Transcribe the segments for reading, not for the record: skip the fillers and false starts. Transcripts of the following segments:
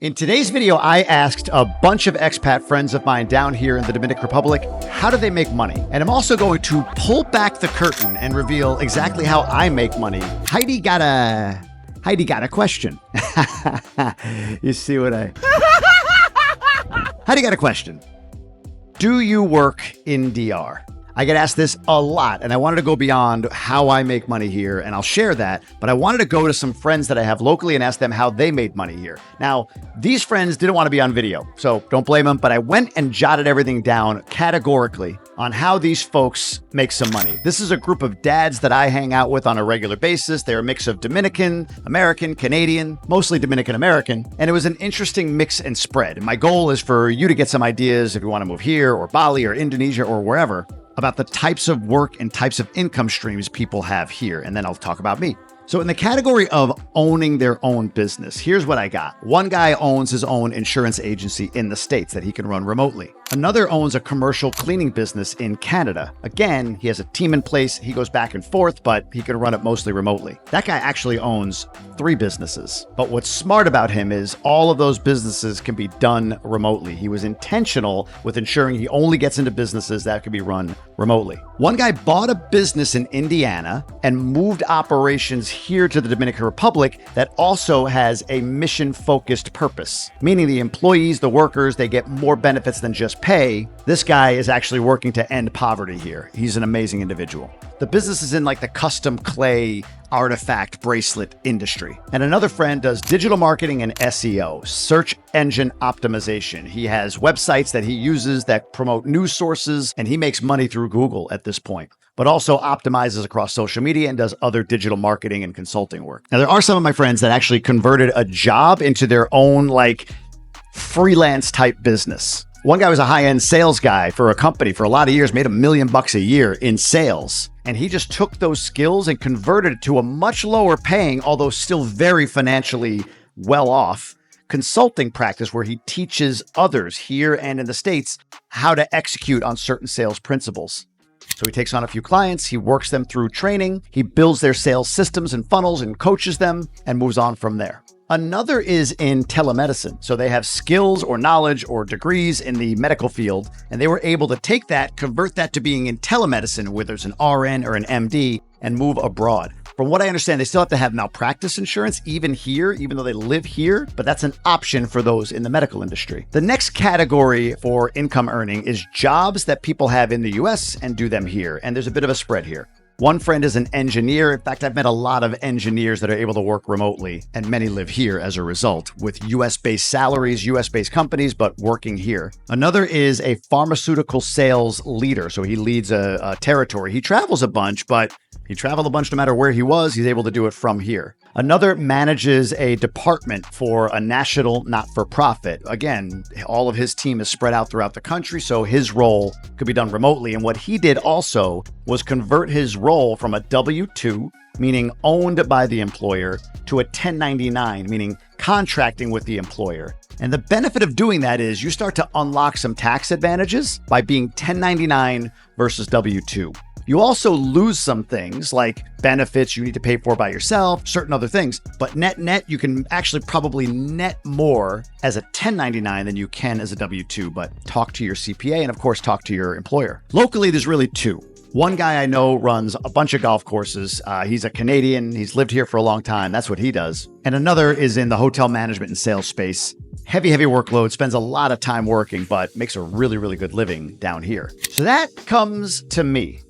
In today's video, I asked a bunch of expat friends of mine down here in the Dominican Republic, how do they make money? And I'm also going to pull back the curtain and reveal exactly how I make money. Heidi got a question. You see what Heidi got a question. Do you work in DR? I get asked this a lot, and I wanted to go beyond how I make money here, and I'll share that, but I wanted to go to some friends that I have locally and ask them how they made money here. Now, these friends didn't want to be on video, so don't blame them, but I went and jotted everything down categorically on how these folks make some money. This is a group of dads that I hang out with on a regular basis. They're a mix of Dominican, American, Canadian, mostly Dominican American, and it was an interesting mix and spread. And my goal is for you to get some ideas if you want to move here or Bali or Indonesia or wherever, about the types of work and types of income streams people have here. And then I'll talk about me. So in the category of owning their own business, here's what I got. One guy owns his own insurance agency in the States that he can run remotely. Another owns a commercial cleaning business in Canada. Again, he has a team in place. He goes back and forth, but he can run it mostly remotely. That guy actually owns 3 businesses. But what's smart about him is all of those businesses can be done remotely. He was intentional with ensuring he only gets into businesses that can be run remotely. One guy bought a business in Indiana and moved operations here to the Dominican Republic that also has a mission-focused purpose, meaning the employees, the workers, they get more benefits than just pay. This guy is actually working to end poverty here. He's an amazing individual. The business is in like the custom clay artifact bracelet industry. And another friend does digital marketing and SEO, search engine optimization. He has websites that he uses that promote news sources, and he makes money through Google at this point, but also optimizes across social media and does other digital marketing and consulting work. Now, there are some of my friends that actually converted a job into their own like freelance type business. One guy was a high-end sales guy for a company for a lot of years, made $1 million a year in sales. And he just took those skills and converted it to a much lower paying, although still very financially well off, consulting practice where he teaches others here and in the States how to execute on certain sales principles. So he takes on a few clients, he works them through training, he builds their sales systems and funnels and coaches them and moves on from there. Another is in telemedicine. So they have skills or knowledge or degrees in the medical field, and they were able to take that, convert that to being in telemedicine, whether it's an RN or an MD, and move abroad. From what I understand, they still have to have malpractice insurance, even here, even though they live here, but that's an option for those in the medical industry. The next category for income earning is jobs that people have in the US and do them here. And there's a bit of a spread here. One friend is an engineer. In fact, I've met a lot of engineers that are able to work remotely, and many live here as a result, with US-based salaries, US-based companies, but working here. Another is a pharmaceutical sales leader. So he leads a territory. He travels a bunch, but he traveled a bunch no matter where he was. He's able to do it from here. Another manages a department for a national not-for-profit. Again, all of his team is spread out throughout the country, so his role could be done remotely. And what he did also was convert his role from a W-2, meaning owned by the employer, to a 1099, meaning contracting with the employer. And the benefit of doing that is you start to unlock some tax advantages by being 1099 versus W-2. You also lose some things like benefits you need to pay for by yourself, certain other things, but net, you can actually probably net more as a 1099 than you can as a W-2, but talk to your CPA and of course talk to your employer. Locally, there's really 2. One guy I know runs a bunch of golf courses. He's a Canadian. He's lived here for a long time. That's what he does. And another is in the hotel management and sales space. Heavy workload, spends a lot of time working, but makes a really, really good living down here. So that comes to me.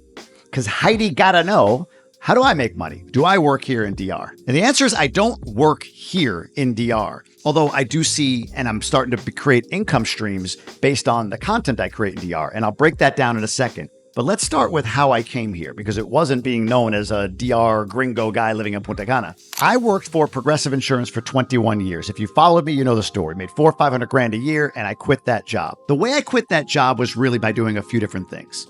Because Heidi gotta know, how do I make money? Do I work here in DR? And the answer is I don't work here in DR. Although I do see, and I'm starting to create income streams based on the content I create in DR. And I'll break that down in a second. But let's start with how I came here, because it wasn't being known as a DR gringo guy living in Punta Cana. I worked for Progressive Insurance for 21 years. If you followed me, you know the story. Made $400,000 or $500,000 a year, and I quit that job. The way I quit that job was really by doing a few different things.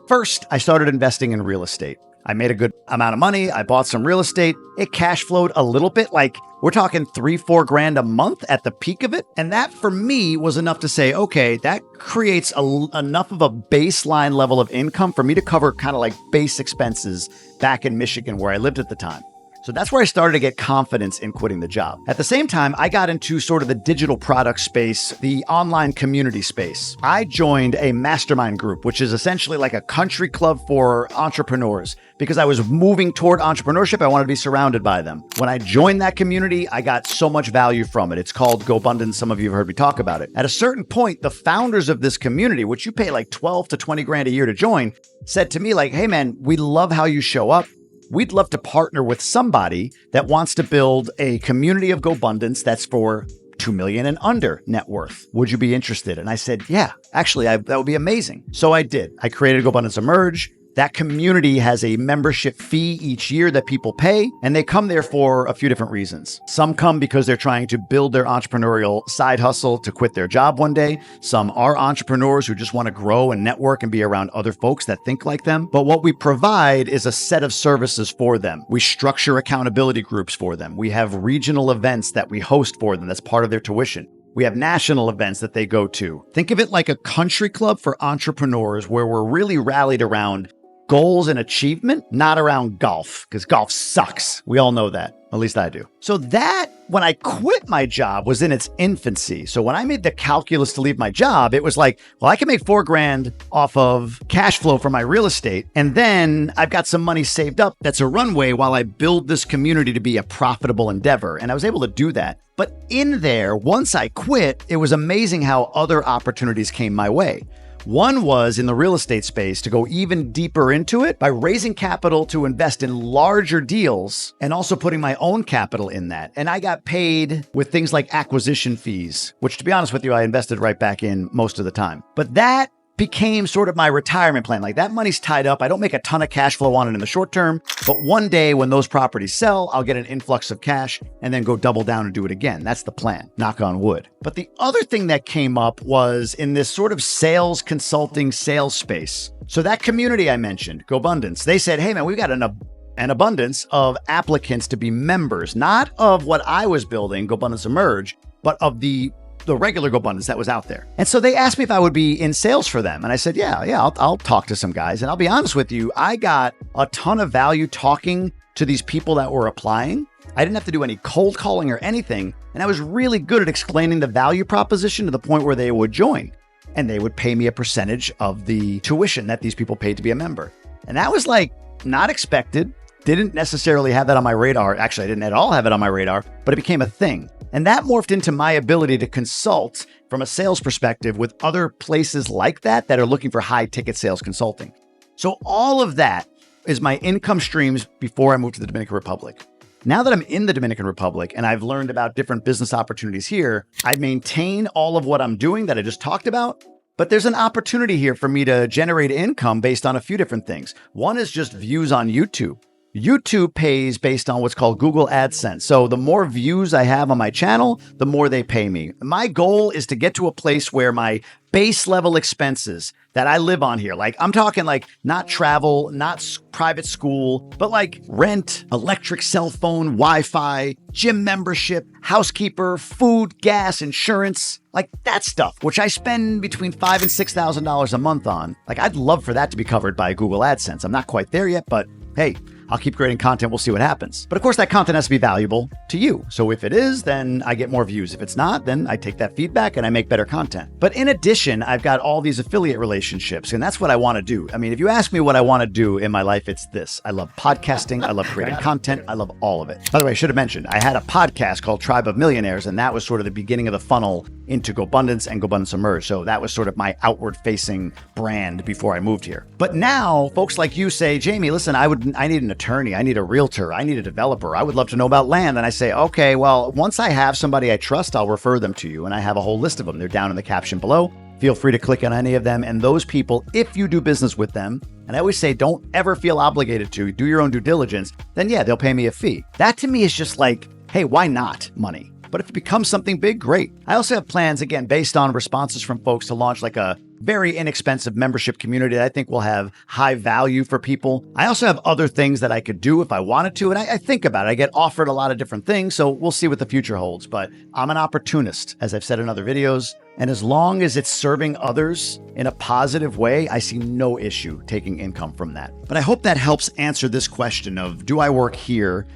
First, I started investing in real estate. I made a good amount of money. I bought some real estate. It cash flowed a little bit, like we're talking $3-4 grand a month at the peak of it. And that for me was enough to say, okay, that creates enough of a baseline level of income for me to cover kind of like base expenses back in Michigan where I lived at the time. So that's where I started to get confidence in quitting the job. At the same time, I got into sort of the digital product space, the online community space. I joined a mastermind group, which is essentially like a country club for entrepreneurs. Because I was moving toward entrepreneurship, I wanted to be surrounded by them. When I joined that community, I got so much value from it. It's called GoBundance. Some of you have heard me talk about it. At a certain point, the founders of this community, which you pay like 12 to 20 grand a year to join, said to me like, hey man, we love how you show up. We'd love to partner with somebody that wants to build a community of GoBundance that's for 2 million and under net worth. Would you be interested? And I said, yeah, actually, that would be amazing. So I did. I created GoBundance Emerge. That community has a membership fee each year that people pay, and they come there for a few different reasons. Some come because they're trying to build their entrepreneurial side hustle to quit their job one day. Some are entrepreneurs who just want to grow and network and be around other folks that think like them. But what we provide is a set of services for them. We structure accountability groups for them. We have regional events that we host for them. That's part of their tuition. We have national events that they go to. Think of it like a country club for entrepreneurs where we're really rallied around goals and achievement, not around golf, because golf sucks. We all know that. At least I do. So that, when I quit my job, was in its infancy. So when I made the calculus to leave my job, it was like, well, I can make $4,000 off of cash flow from my real estate. And then I've got some money saved up that's a runway while I build this community to be a profitable endeavor. And I was able to do that. But in there, once I quit, it was amazing how other opportunities came my way. One was in the real estate space to go even deeper into it by raising capital to invest in larger deals and also putting my own capital in that. And I got paid with things like acquisition fees, which, to be honest with you, I invested right back in most of the time. But that became sort of my retirement plan. Like, that money's tied up. I don't make a ton of cash flow on it in the short term, but one day when those properties sell, I'll get an influx of cash and then go double down and do it again. That's the plan, knock on wood. But the other thing that came up was in this sort of sales consulting sales space. So that community I mentioned, GoBundance, they said, hey man, we've got an abundance of applicants to be members, not of what I was building, GoBundance Emerge, but of the regular GoBundance that was out there. And so they asked me if I would be in sales for them. And I said, yeah, I'll talk to some guys. And I'll be honest with you, I got a ton of value talking to these people that were applying. I didn't have to do any cold calling or anything. And I was really good at explaining the value proposition to the point where they would join. And they would pay me a percentage of the tuition that these people paid to be a member. And that was like not expected. Didn't necessarily have that on my radar. Actually, I didn't at all have it on my radar, but it became a thing. And that morphed into my ability to consult from a sales perspective with other places like that are looking for high ticket sales consulting. So all of that is my income streams before I moved to the Dominican Republic. Now that I'm in the Dominican Republic and I've learned about different business opportunities here, I maintain all of what I'm doing that I just talked about. But there's an opportunity here for me to generate income based on a few different things. One is just views on YouTube. YouTube pays based on what's called Google AdSense. So the more views I have on my channel, the more they pay me. My goal is to get to a place where my base level expenses that I live on here, like I'm talking like not travel, not private school, but like rent, electric, cell phone, Wi-Fi, gym membership, housekeeper, food, gas, insurance, like that stuff, which I spend between $5,000 and $6,000 a month on. Like, I'd love for that to be covered by Google AdSense. I'm not quite there yet, but hey, I'll keep creating content. We'll see what happens. But of course, that content has to be valuable to you. So if it is, then I get more views. If it's not, then I take that feedback and I make better content. But in addition, I've got all these affiliate relationships, and that's what I want to do. I mean, if you ask me what I want to do in my life, it's this. I love podcasting. I love creating content. I love all of it. By the way, I should have mentioned, I had a podcast called Tribe of Millionaires, and that was sort of the beginning of the funnel into GoBundance and GoBundance Emerge. So that was sort of my outward facing brand before I moved here. But now folks like you say, Jamie, listen, I need an attorney. I need a realtor. I need a developer. I would love to know about land. And I say, okay, well, once I have somebody I trust, I'll refer them to you. And I have a whole list of them. They're down in the caption below. Feel free to click on any of them. And those people, if you do business with them, and I always say, don't ever feel obligated to do your own due diligence, then yeah, they'll pay me a fee. That to me is just like, hey, why not money? But if it becomes something big, great. I also have plans, again, based on responses from folks, to launch like a very inexpensive membership community that I think will have high value for people. I also have other things that I could do if I wanted to, and I think about it. I get offered a lot of different things, so we'll see what the future holds. But I'm an opportunist, as I've said in other videos, and as long as it's serving others in a positive way, I see no issue taking income from that. But I hope that helps answer this question of, do I work here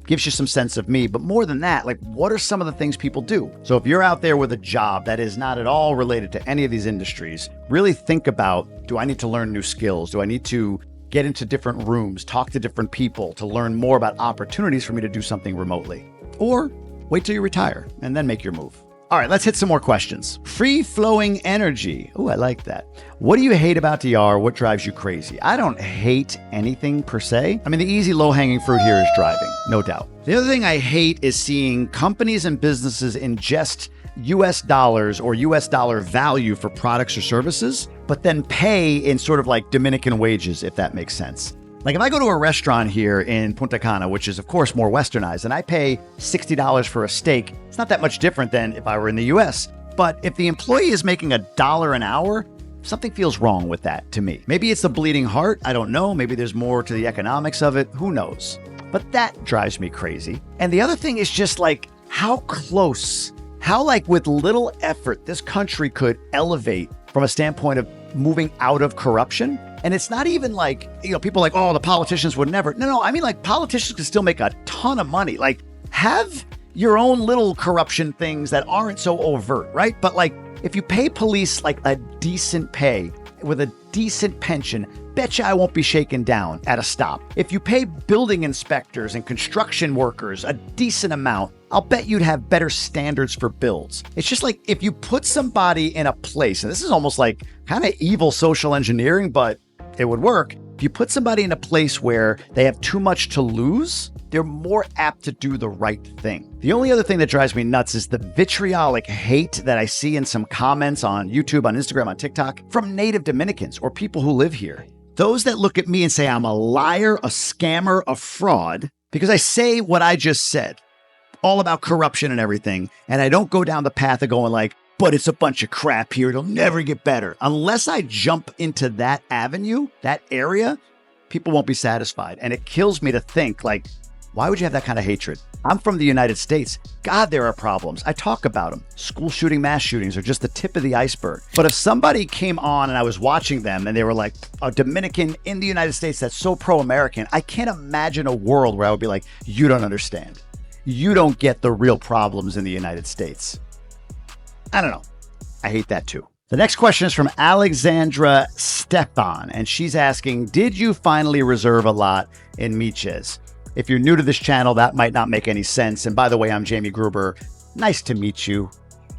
gives you some sense of me. But more than that, like, what are some of the things people do? So if you're out there with a job that is not at all related to any of these industries, really think about, do I need to learn new skills? Do I need to get into different rooms, talk to different people to learn more about opportunities for me to do something remotely? Or wait till you retire and then make your move. All right, let's hit some more questions. Free-flowing energy. Oh, I like that. What do you hate about DR? What drives you crazy? I don't hate anything per se. I mean, the easy low-hanging fruit here is driving, no doubt. The other thing I hate is seeing companies and businesses ingest US dollars or US dollar value for products or services, but then pay in sort of like Dominican wages, if that makes sense. Like if I go to a restaurant here in Punta Cana, which is of course more westernized, and I pay $60 for a steak, it's not that much different than if I were in the US. But if the employee is making $1 an hour, something feels wrong with that to me. Maybe it's the bleeding heart, I don't know. Maybe there's more to the economics of it, who knows? But that drives me crazy. And the other thing is just like how close, how like with little effort this country could elevate from a standpoint of moving out of corruption. And it's not even like, people are like, oh, the politicians would never. No, I mean like politicians can still make a ton of money. Like have your own little corruption things that aren't so overt, right? But like if you pay police like a decent pay with a decent pension, betcha I won't be shaken down at a stop. If you pay building inspectors and construction workers a decent amount, I'll bet you'd have better standards for builds. It's just like if you put somebody in a place, and this is almost like kind of evil social engineering, but it would work. If you put somebody in a place where they have too much to lose, they're more apt to do the right thing. The only other thing that drives me nuts is the vitriolic hate that I see in some comments on YouTube, on Instagram, on TikTok from native Dominicans or people who live here. Those that look at me and say I'm a liar, a scammer, a fraud, because I say what I just said, all about corruption and everything, and I don't go down the path of going like, but it's a bunch of crap here, it'll never get better. Unless I jump into that avenue, that area, people won't be satisfied. And it kills me to think like, why would you have that kind of hatred? I'm from the United States. God, there are problems. I talk about them. School shooting, mass shootings are just the tip of the iceberg. But if somebody came on and I was watching them and they were like a Dominican in the United States that's so pro-American, I can't imagine a world where I would be like, you don't understand. You don't get the real problems in the United States. I don't know. I hate that too. The next question is from Alexandra Stefan, and she's asking, did you finally reserve a lot in Meech's? If you're new to this channel, that might not make any sense. And by the way, I'm Jamie Gruber. Nice to meet you.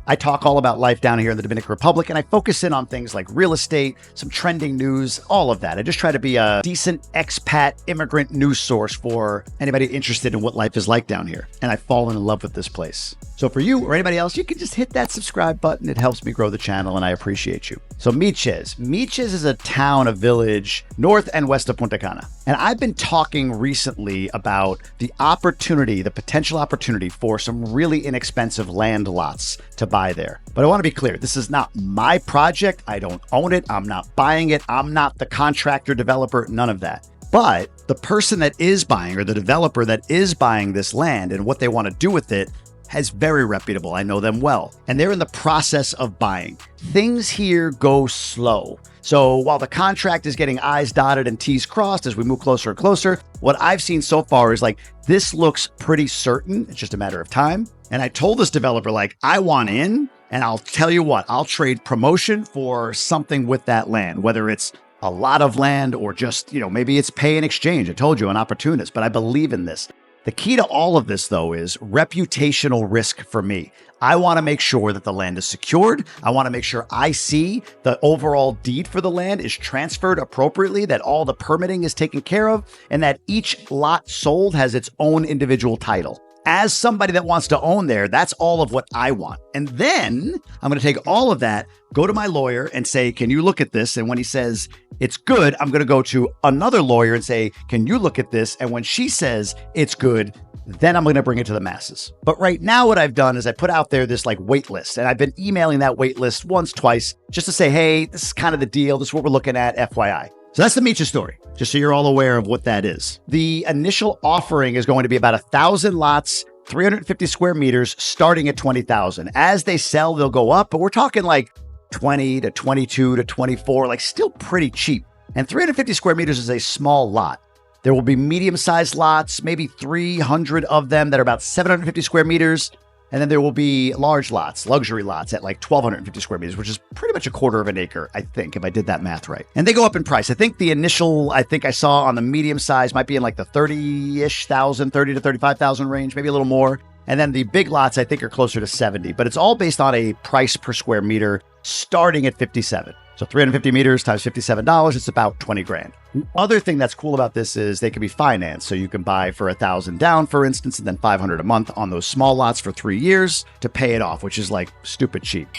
I talk all about life down here in the Dominican Republic, and I focus in on things like real estate, some trending news, all of that. I just try to be a decent expat immigrant news source for anybody interested in what life is like down here. And I've fallen in love with this place. So for you or anybody else, you can just hit that subscribe button. It helps me grow the channel, and I appreciate you. So Meech's. Meech's is a town, a village, north and west of Punta Cana. And I've been talking recently about the opportunity, the potential opportunity for some really inexpensive land lots to buy there. But I want to be clear, this is not my project. I don't own it. I'm not buying it. I'm not the contractor, developer, none of that. But the person that is buying, or the developer that is buying this land and what they want to do with it, is very reputable. I know them well. And they're in the process of buying. Things here go slow. So while the contract is getting I's dotted and T's crossed as we move closer and closer, what I've seen so far is like, this looks pretty certain. It's just a matter of time. And I told this developer, like, I want in, and I'll tell you what, I'll trade promotion for something with that land, whether it's a lot of land or just, maybe it's pay in exchange. I told you, an opportunist, but I believe in this. The key to all of this, though, is reputational risk for me. I want to make sure that the land is secured. I want to make sure I see the overall deed for the land is transferred appropriately, that all the permitting is taken care of, and that each lot sold has its own individual title. As somebody that wants to own there, that's all of what I want. And then I'm going to take all of that, go to my lawyer and say, can you look at this? And when he says it's good, I'm going to go to another lawyer and say, can you look at this? And when she says it's good, then I'm going to bring it to the masses. But right now what I've done is I put out there this like wait list, and I've been emailing that wait list once, twice, just to say, hey, this is kind of the deal. This is what we're looking at, FYI. So that's the Meech story, just so you're all aware of what that is. The initial offering is going to be about 1,000 lots, 350 square meters, starting at 20,000. As they sell, they'll go up, but we're talking like 20 to 22 to 24, like still pretty cheap. And 350 square meters is a small lot. There will be medium-sized lots, maybe 300 of them that are about 750 square meters. And then there will be large lots, luxury lots at like 1,250 square meters, which is pretty much a quarter of an acre, I think, if I did that math right. And they go up in price. I think the initial, I saw on the medium size might be in like the 30-ish thousand, 30 to 35,000 range, maybe a little more. And then the big lots, I think, are closer to 70. But it's all based on a price per square meter starting at 57. So 350 meters times $57, it's about 20 grand. The other thing that's cool about this is they can be financed. So you can buy for $1,000 down, for instance, and then $500 a month on those small lots for 3 years to pay it off, which is like stupid cheap.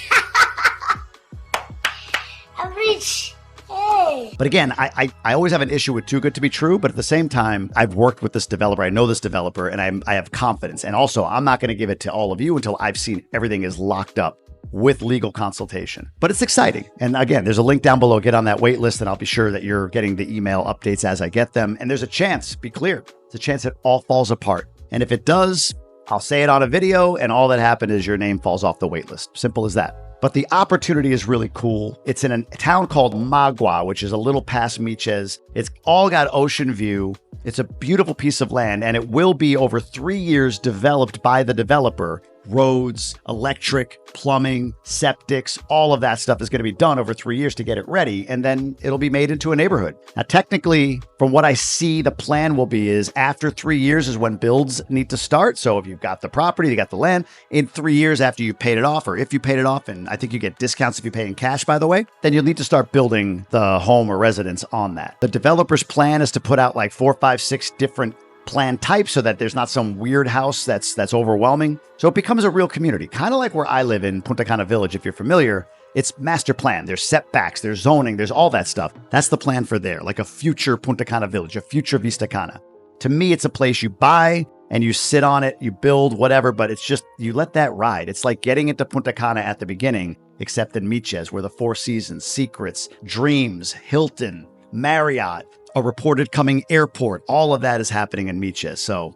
I'm rich. Hey. But again, I always have an issue with too good to be true, but at the same time, I've worked with this developer, I know this developer, and I have confidence. And also, I'm not going to give it to all of you until I've seen everything is locked up with legal consultation. But it's exciting. And again, there's a link down below. Get on that wait list and I'll be sure that you're getting the email updates as I get them. And there's a chance, be clear, there's a chance it all falls apart. And if it does, I'll say it on a video and all that happened is your name falls off the wait list. Simple as that. But the opportunity is really cool. It's in a town called Magua, which is a little past Meech. It's all got ocean view. It's a beautiful piece of land, and it will be over 3 years developed by the developer. Roads, electric, plumbing, septics, all of that stuff is going to be done over 3 years to get it ready, and then it'll be made into a neighborhood. Now, technically, from what I see, the plan will be is after 3 years is when builds need to start. So if you've got the property, you got the land, in 3 years after you paid it off, or if you paid it off, and I think you get discounts if you pay in cash, by the way, then you'll need to start building the home or residence on that. The developer's plan is to put out like 4, 5, 6 different plan types so that there's not some weird house that's overwhelming. So it becomes a real community, kind of like where I live in Punta Cana Village. If you're familiar, it's master plan. There's setbacks, there's zoning, there's all that stuff. That's the plan for there, like a future Punta Cana Village, a future Vista Cana. To me, it's a place you buy and you sit on it, you build whatever, but it's just, you let that ride. It's like getting into Punta Cana at the beginning, except in Meech, where the Four Seasons, Secrets, Dreams, Hilton, Marriott, a reported coming airport, all of that is happening in Meech. So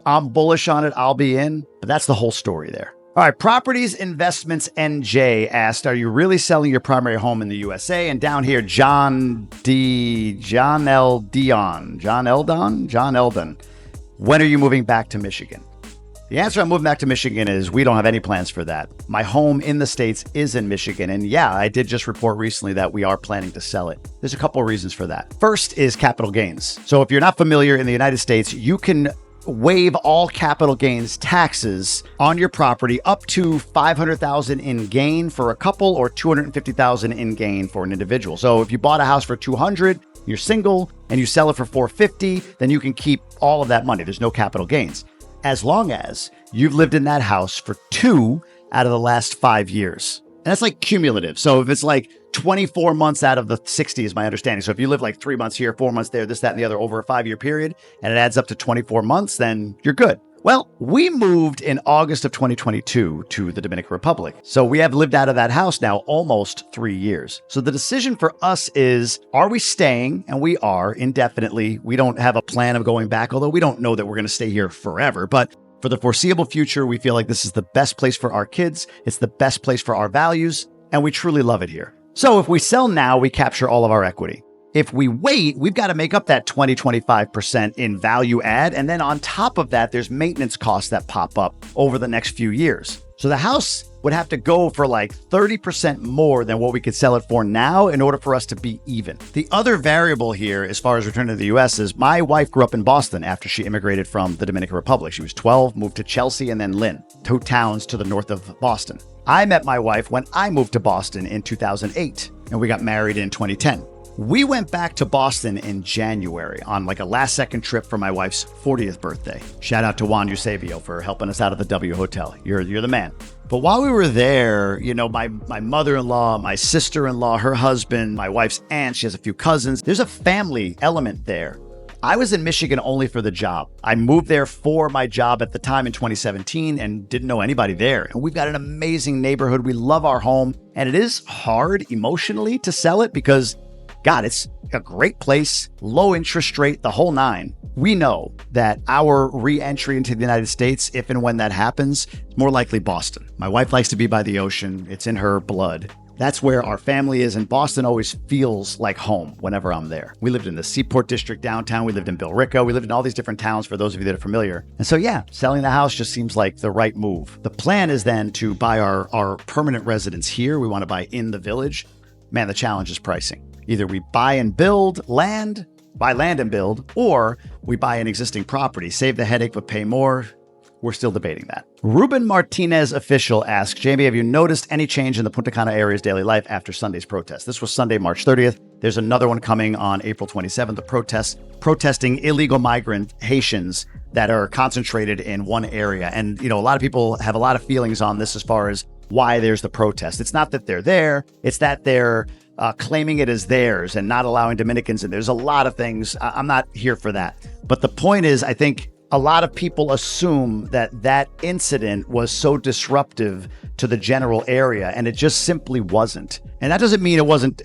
I'm bullish on it. I'll be in, but that's the whole story there. All right. Properties Investments NJ asked, are you really selling your primary home in the USA? And down here, John Eldon. When are you moving back to Michigan? The answer, I'm moving back to Michigan, is we don't have any plans for that. My home in the States is in Michigan. And yeah, I did just report recently that we are planning to sell it. There's a couple of reasons for that. First is capital gains. So if you're not familiar, in the United States, you can waive all capital gains taxes on your property up to $500,000 in gain for a couple or $250,000 in gain for an individual. So if you bought a house for $200,000, you're single, and you sell it for $450,000, then you can keep all of that money. There's no capital gains, as long as you've lived in that house for 2 out of the last 5 years. And that's like cumulative. So if it's like 24 months out of the 60 is my understanding. So if you live like 3 months here, 4 months there, this, that, and the other over a 5-year period, and it adds up to 24 months, then you're good. Well, we moved in August of 2022 to the Dominican Republic. So we have lived out of that house now almost 3 years. So the decision for us is, are we staying? And we are indefinitely. We don't have a plan of going back, although we don't know that we're going to stay here forever. But for the foreseeable future, we feel like this is the best place for our kids. It's the best place for our values, and we truly love it here. So if we sell now, we capture all of our equity. If we wait, we've got to make up that 20-25% in value add. And then on top of that, there's maintenance costs that pop up over the next few years. So the house would have to go for like 30% more than what we could sell it for now in order for us to be even. The other variable here, as far as returning to the US, is my wife grew up in Boston after she immigrated from the Dominican Republic. She was 12, moved to Chelsea and then Lynn, 2 towns to the north of Boston. I met my wife when I moved to Boston in 2008, and we got married in 2010. We went back to Boston in January on like a last second trip for my wife's 40th birthday. Shout out to Juan Eusebio for helping us out of the W Hotel. You're the man. But while we were there, you know, my mother-in-law, my sister-in-law, her husband, my wife's aunt, she has a few cousins. There's a family element there. I was in Michigan only for the job. I moved there for my job at the time in 2017 and didn't know anybody there. And we've got an amazing neighborhood. We love our home. And it is hard emotionally to sell it because, God, it's a great place, low interest rate, the whole nine. We know that our re-entry into the United States, if and when that happens, is more likely Boston. My wife likes to be by the ocean. It's in her blood. That's where our family is, and Boston always feels like home whenever I'm there. We lived in the Seaport District downtown. We lived in Billerica. We lived in all these different towns, for those of you that are familiar. And so, yeah, selling the house just seems like the right move. The plan is then to buy our permanent residence here. We want to buy in the village. Man, the challenge is pricing. Either we buy and build land, buy land and build, or we buy an existing property, save the headache, but pay more. We're still debating that. Ruben Martinez official asks, Jamie, have you noticed any change in the Punta Cana area's daily life after Sunday's protest? This was Sunday, March 30th. There's another one coming on April 27th, the protesting illegal migrant Haitians that are concentrated in one area. And, a lot of people have a lot of feelings on this as far as why there's the protest. It's not that they're there. It's that they're claiming it as theirs and not allowing Dominicans in. There's a lot of things. I'm not here for that. But the point is, I think a lot of people assume that incident was so disruptive to the general area, and it just simply wasn't. And that doesn't mean it wasn't.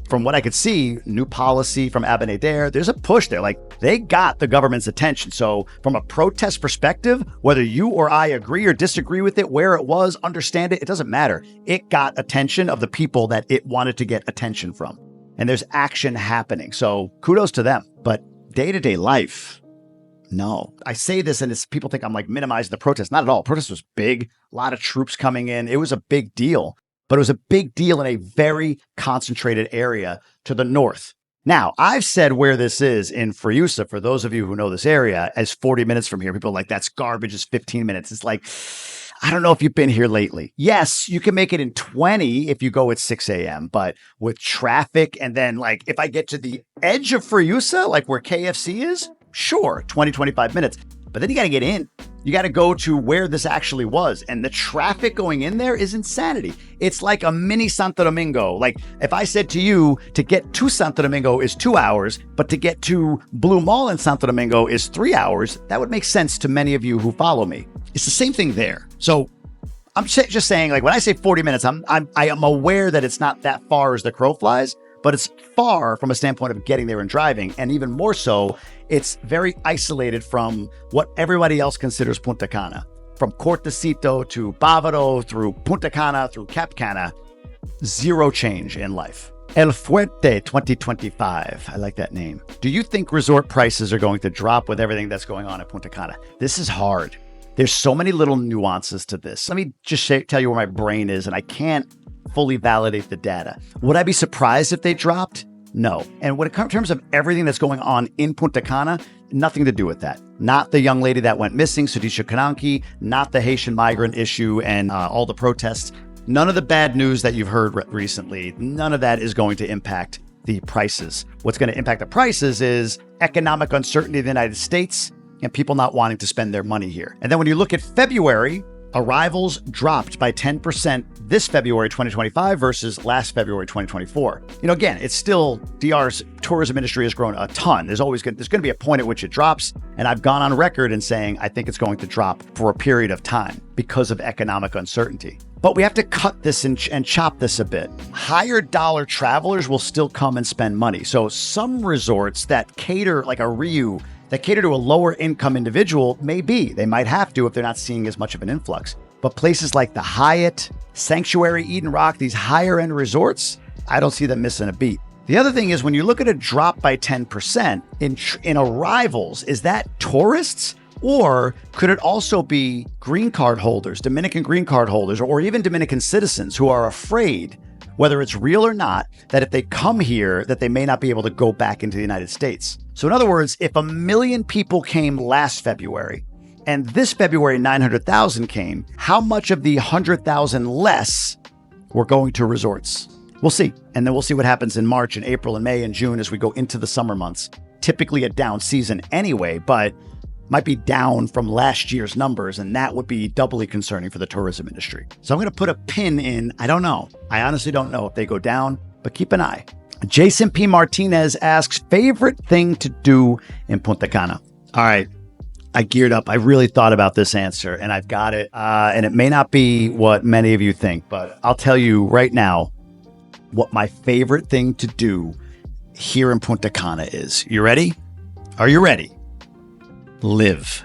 From what I could see, new policy from Abinader, there's a push there. Like, they got the government's attention. So from a protest perspective, whether you or I agree or disagree with it, where it was, understand it, it doesn't matter. It got attention of the people that it wanted to get attention from. And there's action happening. So kudos to them. But day-to-day life, no. I say this and people think I'm like minimizing the protest. Not at all. Protest was big. A lot of troops coming in. It was a big deal. But it was a big deal in a very concentrated area to the north. Now, I've said where this is in Friusa, for those of you who know this area, as 40 minutes from here. People are like, that's garbage, it's 15 minutes. It's like, I don't know if you've been here lately. Yes, you can make it in 20 if you go at 6 a.m., but with traffic, and then like if I get to the edge of Friusa, like where KFC is, sure, 20, 25 minutes. But then you got to get in. You got to go to where this actually was. And the traffic going in there is insanity. It's like a mini Santo Domingo. Like if I said to you to get to Santo Domingo is 2 hours, but to get to Blue Mall in Santo Domingo is 3 hours, that would make sense to many of you who follow me. It's the same thing there. So I'm just saying, like when I say 40 minutes, I am aware that it's not that far as the crow flies, but it's far from a standpoint of getting there and driving. And even more so, it's very isolated from what everybody else considers Punta Cana. From Cortecito to Bávaro, through Punta Cana, through Cap Cana, zero change in life. El Fuerte 2025. I like that name. Do you think resort prices are going to drop with everything that's going on at Punta Cana? This is hard. There's so many little nuances to this. Let me just tell you where my brain is, and I can't fully validate the data. Would I be surprised if they dropped? No. And when it comes in terms of everything that's going on in Punta Cana, nothing to do with that. Not the young lady that went missing, Sudisha Kananki, not the Haitian migrant issue and all the protests. None of the bad news that you've heard recently, none of that is going to impact the prices. What's going to impact the prices is economic uncertainty in the United States and people not wanting to spend their money here. And then when you look at February, arrivals dropped by 10% this February 2025 versus last February 2024. Again, it's still DR's tourism industry has grown a ton. There's going to be a point at which it drops. And I've gone on record in saying I think it's going to drop for a period of time because of economic uncertainty. But we have to cut this and chop this a bit. Higher dollar travelers will still come and spend money. So some resorts that cater, like a Riu, that cater to a lower income individual, they might have to if they're not seeing as much of an influx. But places like the Hyatt, Sanctuary, Eden Rock, these higher end resorts, I don't see them missing a beat. The other thing is when you look at a drop by 10% in arrivals, is that tourists? Or could it also be green card holders, Dominican green card holders, or even Dominican citizens who are afraid, whether it's real or not, that if they come here, that they may not be able to go back into the United States? So in other words, if 1 million people came last February and this February 900,000 came, how much of the 100,000 less were going to resorts? We'll see. And then we'll see what happens in March and April and May and June as we go into the summer months. Typically a down season anyway, but might be down from last year's numbers, and that would be doubly concerning for the tourism industry. So I'm going to put a pin in, I don't know. I honestly don't know if they go down, but keep an eye. Jason P. Martinez asks, favorite thing to do in Punta Cana? All right, I geared up. I really thought about this answer, and I've got it. And it may not be what many of you think, but I'll tell you right now what my favorite thing to do here in Punta Cana is. You ready? Are you ready? Live.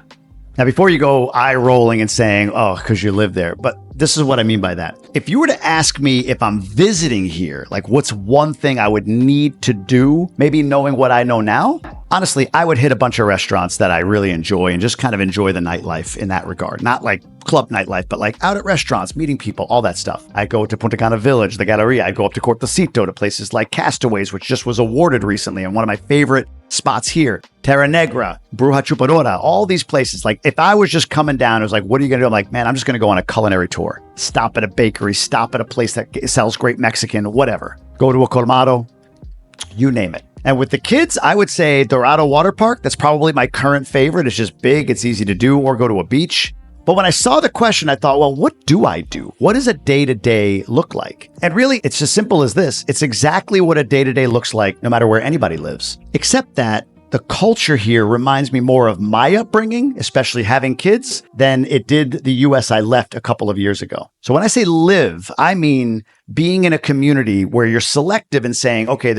Now, before you go eye rolling and saying, oh, because you live there, but this is what I mean by that. If you were to ask me if I'm visiting here, like what's one thing I would need to do, maybe knowing what I know now, honestly, I would hit a bunch of restaurants that I really enjoy and just kind of enjoy the nightlife in that regard. Not like club nightlife, but like out at restaurants, meeting people, all that stuff. I go to Punta Cana Village, the Galleria. I go up to Cortocito, to places like Castaways, which just was awarded recently and one of my favorite spots here. Terra Negra, Bruja Chupadora, all these places. Like if I was just coming down, it was like, what are you going to do? I'm like, man, I'm just going to go on a culinary tour. Stop at a bakery, stop at a place that sells great Mexican, whatever. Go to a colmado, you name it. And with the kids, I would say Dorado Water Park. That's probably my current favorite. It's just big, it's easy to do, or go to a beach. But when I saw the question, I thought, well, what do I do? What does a day-to-day look like? And really, it's as simple as this. It's exactly what a day-to-day looks like no matter where anybody lives. Except that the culture here reminds me more of my upbringing, especially having kids, than it did the US I left a couple of years ago. So when I say live, I mean being in a community where you're selective in saying, okay,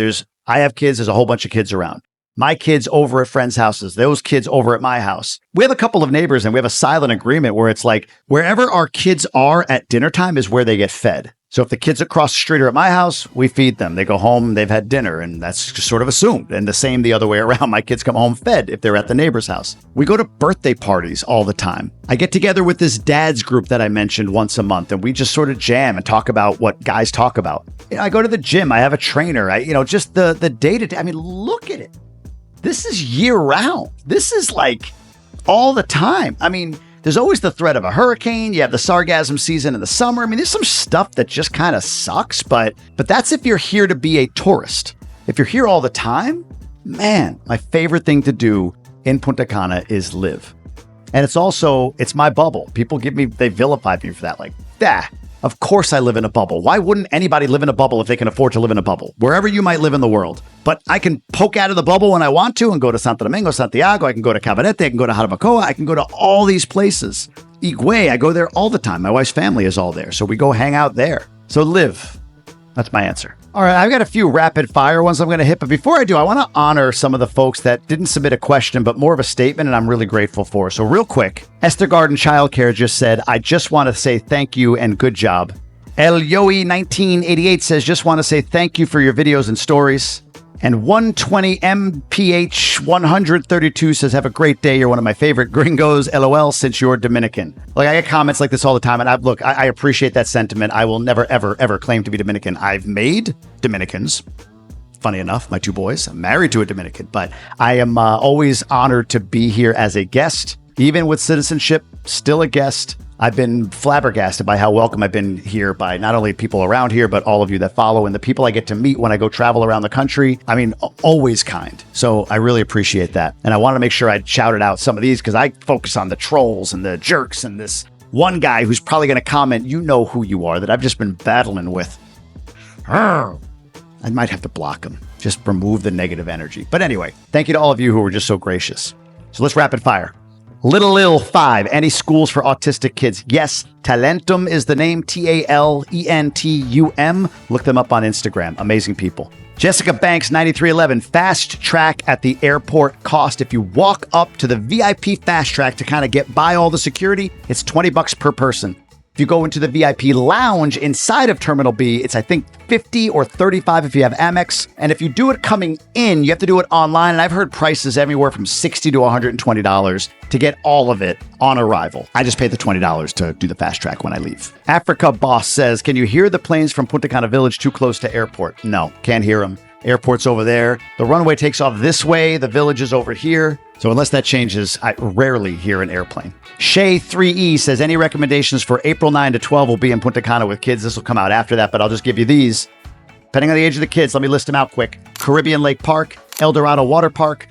I have kids, there's a whole bunch of kids around. My kids over at friends' houses, those kids over at my house. We have a couple of neighbors and we have a silent agreement where it's like wherever our kids are at dinner time is where they get fed. So if the kids across the street are at my house, we feed them. They go home, they've had dinner, and that's just sort of assumed. And the same the other way around. My kids come home fed if they're at the neighbor's house. We go to birthday parties all the time. I get together with this dad's group that I mentioned once a month, and we just sort of jam and talk about what guys talk about. I go to the gym. I have a trainer. Just the day-to-day. I mean, look at it. This is year round. This is like all the time. I mean, there's always the threat of a hurricane. You have the sargassum season in the summer. I mean, there's some stuff that just kind of sucks, but that's if you're here to be a tourist. If you're here all the time, man, my favorite thing to do in Punta Cana is live. And it's my bubble. People they vilify me for that. Like, of course I live in a bubble. Why wouldn't anybody live in a bubble if they can afford to live in a bubble? Wherever you might live in the world. But I can poke out of the bubble when I want to and go to Santo Domingo, Santiago. I can go to Cabarete. I can go to Jarabacoa. I can go to all these places. Higüey, I go there all the time. My wife's family is all there. So we go hang out there. So live. That's my answer. All right, I've got a few rapid fire ones I'm going to hit. But before I do, I want to honor some of the folks that didn't submit a question, but more of a statement, and I'm really grateful for. So real quick, Esther Garden Childcare just said, I just want to say thank you and good job. El Yoi 1988 says, just want to say thank you for your videos and stories. And 120 MPH 132 says, have a great day. You're one of my favorite gringos. LOL, since you're Dominican. Like, I get comments like this all the time. And I appreciate that sentiment. I will never, ever, ever claim to be Dominican. I've made Dominicans. Funny enough, my two boys, I'm married to a Dominican, but I am always honored to be here as a guest. Even with citizenship, still a guest. I've been flabbergasted by how welcome I've been here by not only people around here, but all of you that follow and the people I get to meet when I go travel around the country. I mean, always kind. So I really appreciate that. And I want to make sure I shouted out some of these because I focus on the trolls and the jerks and this one guy who's probably going to comment, you know who you are, that I've just been battling with. I might have to block him. Just remove the negative energy. But anyway, thank you to all of you who were just so gracious. So let's rapid fire. Little Lil 5, any schools for autistic kids? Yes, Talentum is the name, Talentum. Look them up on Instagram. Amazing people. Jessica Banks, 9311, fast track at the airport cost. If you walk up to the VIP fast track to kind of get by all the security, it's $20 per person. If you go into the VIP lounge inside of Terminal B, it's, I think, $50 or $35 if you have Amex. And if you do it coming in, you have to do it online. And I've heard prices anywhere from $60 to $120 to get all of it on arrival. I just paid the $20 to do the fast track when I leave. Africa Boss says, can you hear the planes from Punta Cana Village too close to airport? No, can't hear them. Airport's over there. The runway takes off this way. The village is over here. So unless that changes, I rarely hear an airplane. Shay 3E says, any recommendations for April 9 to 12 will be in Punta Cana with kids. This will come out after that, but I'll just give you these. Depending on the age of the kids, let me list them out quick. Caribbean Lake Park, El Dorado Water Park,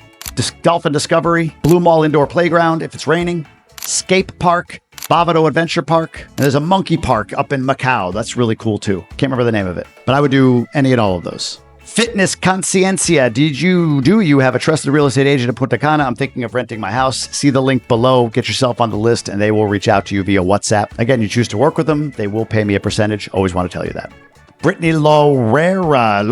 Dolphin Discovery, Blue Mall Indoor Playground if it's raining, Scape Park, Bavado Adventure Park, and there's a monkey park up in Macau. That's really cool too. Can't remember the name of it, but I would do any and all of those. Fitness Conciencia. Do you have a trusted real estate agent in Punta Cana? I'm thinking of renting my house. See the link below. Get yourself on the list and they will reach out to you via WhatsApp. Again, you choose to work with them. They will pay me a percentage. Always want to tell you that. Brittany Laura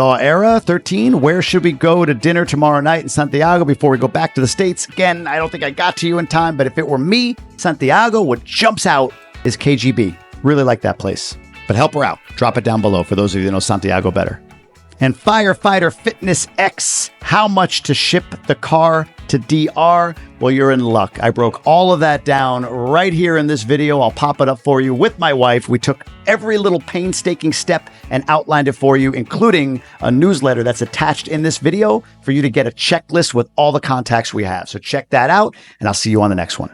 13. Where should we go to dinner tomorrow night in Santiago before we go back to the States? Again, I don't think I got to you in time, but if it were me, Santiago, what jumps out is KGB. Really like that place. But help her out. Drop it down below for those of you that know Santiago better. And Firefighter Fitness X, how much to ship the car to DR? Well, you're in luck. I broke all of that down right here in this video. I'll pop it up for you with my wife. We took every little painstaking step and outlined it for you, including a newsletter that's attached in this video for you to get a checklist with all the contacts we have. So check that out, and I'll see you on the next one.